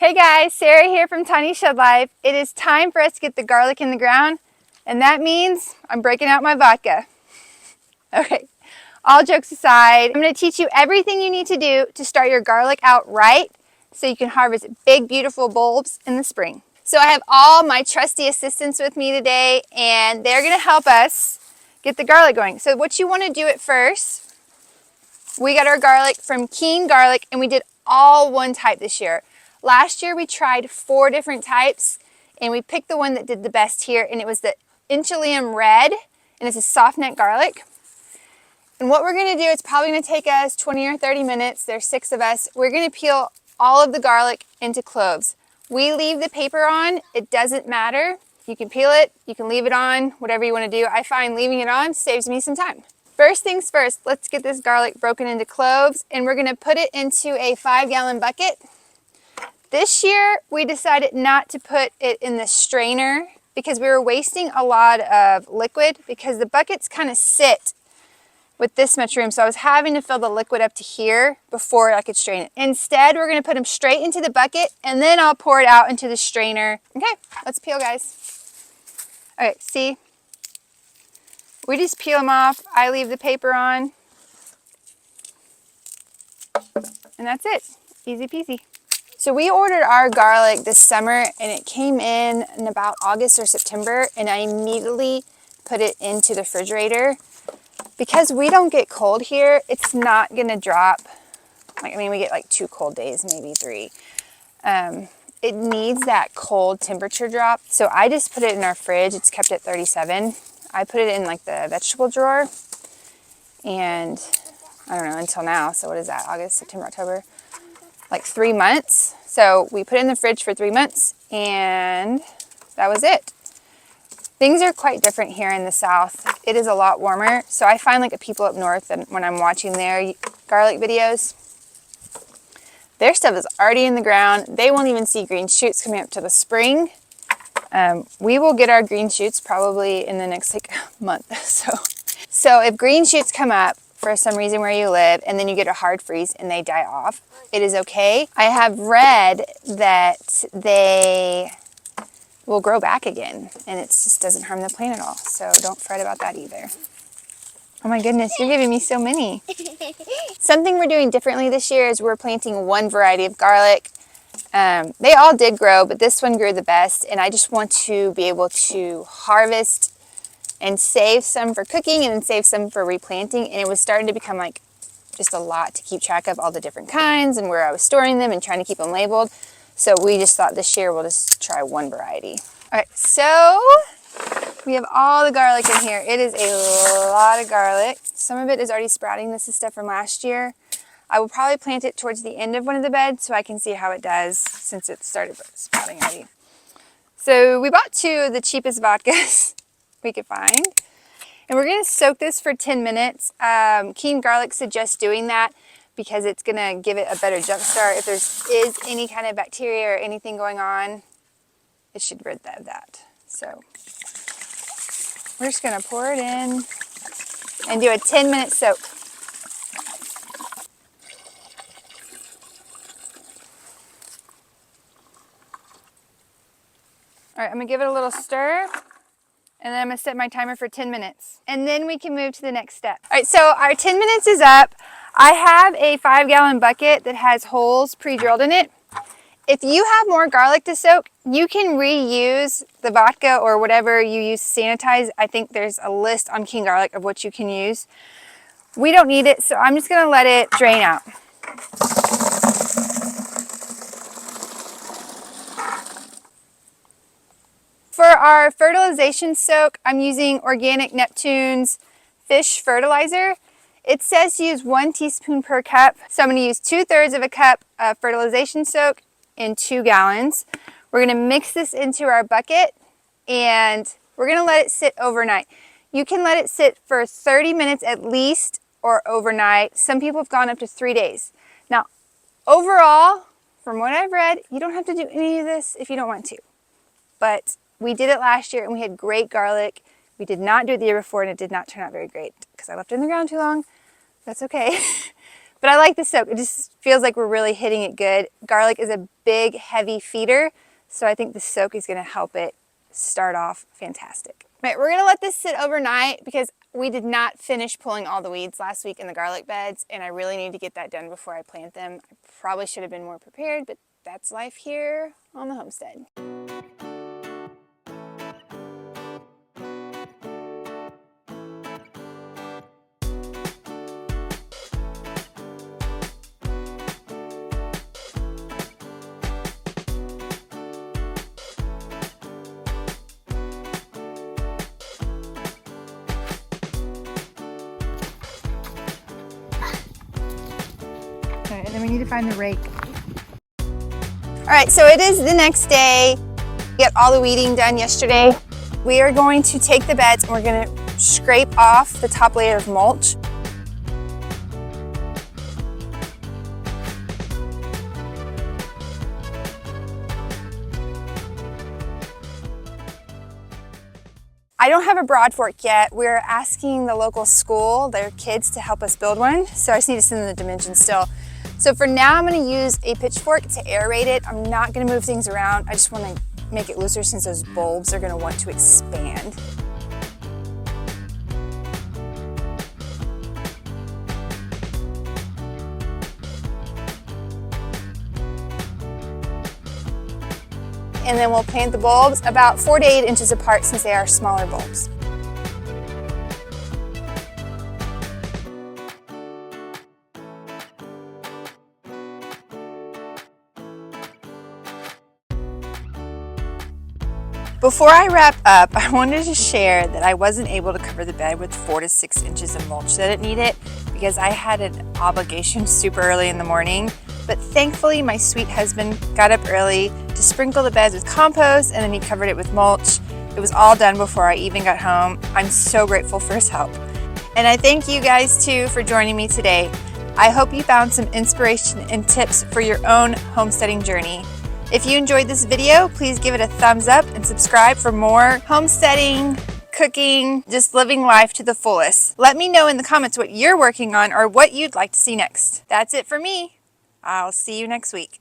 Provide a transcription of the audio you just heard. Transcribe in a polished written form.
Hey guys, Sarah here from Tiny Shed Life. It is time for us to get the garlic in the ground, and that means I'm breaking out my vodka. Okay, all jokes aside, I'm going to teach you everything you need to do to start your garlic out right so you can harvest big, beautiful bulbs in the spring. So I have all my trusty assistants with me today, and they're going to help us get the garlic going. So what you want to do at first, we got our garlic from Keen Garlic, and we did all one type this year. Last year we tried 4 different types and we picked the one that did the best here, and it was the Inchilium Red, and it's a soft neck garlic. And what we're going to do, it's probably going to take us 20 or 30 minutes. There's 6 of us. We're going to peel all of the garlic into cloves. We leave the paper on. It doesn't matter. You can peel it, you can leave it on, whatever you want to do. I find leaving it on saves me some time. First things first, let's get this garlic broken into cloves, and we're going to put it into a 5-gallon bucket. This year, we decided not to put it in the strainer because we were wasting a lot of liquid because the buckets kind of sit with this much room. So I was having to fill the liquid up to here before I could strain it. Instead, we're going to put them straight into the bucket, and then I'll pour it out into the strainer. Okay, let's peel, guys. Okay, see? We just peel them off. I leave the paper on. And that's it. Easy peasy. So we ordered our garlic this summer, and it came in about August or September, and I immediately put it into the refrigerator. Because we don't get cold here, it's not going to drop. I mean, we get like 2 cold days, maybe 3. It needs that cold temperature drop. So I just put it in our fridge. It's kept at 37. I put it in like the vegetable drawer. And I don't know, until now. So what is that? August, September, October? Like 3 months. So we put it in the fridge for 3 months, and that was it. Things are quite different here in the South. It is a lot warmer. So I find like the people up north, and when I'm watching their garlic videos, their stuff is already in the ground. They won't even see green shoots coming up to the spring. We will get our green shoots probably in the next like month. So if green shoots come up for some reason where you live, and then you get a hard freeze and they die off, it is okay. I have read that they will grow back again, and it just doesn't harm the plant at all. So don't fret about that either. Oh my goodness, you're giving me so many. Something we're doing differently this year is we're planting one variety of garlic. They all did grow, but this one grew the best, and I just want to be able to harvest and save some for cooking and then save some for replanting. And it was starting to become like just a lot to keep track of all the different kinds and where I was storing them and trying to keep them labeled. So we just thought this year we'll just try one variety. All right, so we have all the garlic in here. It is a lot of garlic. Some of it is already sprouting. This is stuff from last year. I will probably plant it towards the end of one of the beds so I can see how it does since it started sprouting already. So we bought 2 of the cheapest vodkas we could find. And we're going to soak this for 10 minutes. Keen Garlic suggests doing that because it's going to give it a better jump start. If there is any kind of bacteria or anything going on, it should rid of that. So we're just going to pour it in and do a 10-minute soak. All right, I'm going to give it a little stir. And then I'm going to set my timer for 10 minutes. And then we can move to the next step. All right, so our 10 minutes is up. I have a 5-gallon bucket that has holes pre-drilled in it. If you have more garlic to soak, you can reuse the vodka or whatever you use to sanitize. I think there's a list on Keen Garlic of what you can use. We don't need it, so I'm just going to let it drain out. For our fertilization soak, I'm using Organic Neptune's fish fertilizer. It says to use 1 teaspoon per cup. So I'm going to use 2/3 of a cup of fertilization soak in 2 gallons. We're going to mix this into our bucket, and we're going to let it sit overnight. You can let it sit for 30 minutes at least or overnight. Some people have gone up to 3 days. Now, overall, from what I've read, you don't have to do any of this if you don't want to. But we did it last year and we had great garlic. We did not do it the year before, and it did not turn out very great because I left it in the ground too long. That's okay. But I like the soak. It just feels like we're really hitting it good. Garlic is a big, heavy feeder, so I think the soak is going to help it start off fantastic. All right, we're going to let this sit overnight because we did not finish pulling all the weeds last week in the garlic beds, and I really need to get that done before I plant them. I probably should have been more prepared, but that's life here on the homestead. Okay, and then we need to find the rake. All right, so it is the next day. We got all the weeding done yesterday. We are going to take the beds and we're going to scrape off the top layer of mulch. I don't have a broad fork yet. We're asking the local school, their kids, to help us build one. So I just need to send them the dimensions still. So for now, I'm going to use a pitchfork to aerate it. I'm not going to move things around. I just want to make it looser since those bulbs are going to want to expand. And then we'll plant the bulbs about 4 to 8 inches apart since they are smaller bulbs. Before I wrap up, I wanted to share that I wasn't able to cover the bed with 4 to 6 inches of mulch that it needed because I had an obligation super early in the morning. But thankfully, my sweet husband got up early to sprinkle the beds with compost, and then he covered it with mulch. It was all done before I even got home. I'm so grateful for his help. And I thank you guys too for joining me today. I hope you found some inspiration and tips for your own homesteading journey. If you enjoyed this video, please give it a thumbs up and subscribe for more homesteading, cooking, just living life to the fullest. Let me know in the comments what you're working on or what you'd like to see next. That's it for me. I'll see you next week.